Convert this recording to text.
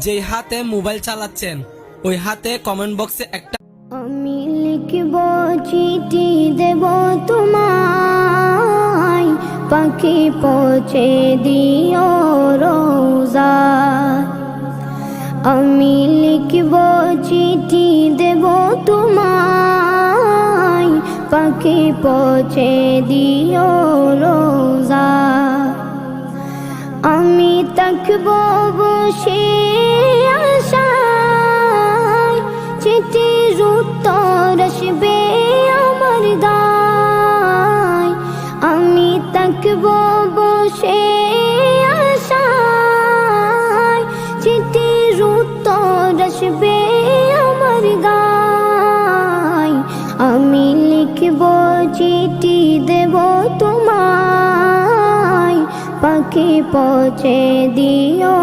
যেই হাতে মোবাইল চালাচ্ছেন ওই হাতে কমেন্ট বক্সে একটা আমি লিখব চিঠি দেব তোমায়, পাখি পৌঁছে দিও রোজায়। আমি লিখব চিঠি দেব তোমায়, পাখি পৌঁছে দিও রোজায়। আমি থাকব বসে আশায়, চিঠির উত্তর আসবে আমার দায়। আমি থাকব বসে আশায়, চিঠির উত্তর আসবে আমার গায়। আমি লিখব চিঠি দেব তোমায়, পাখি পৌঁছে দিও।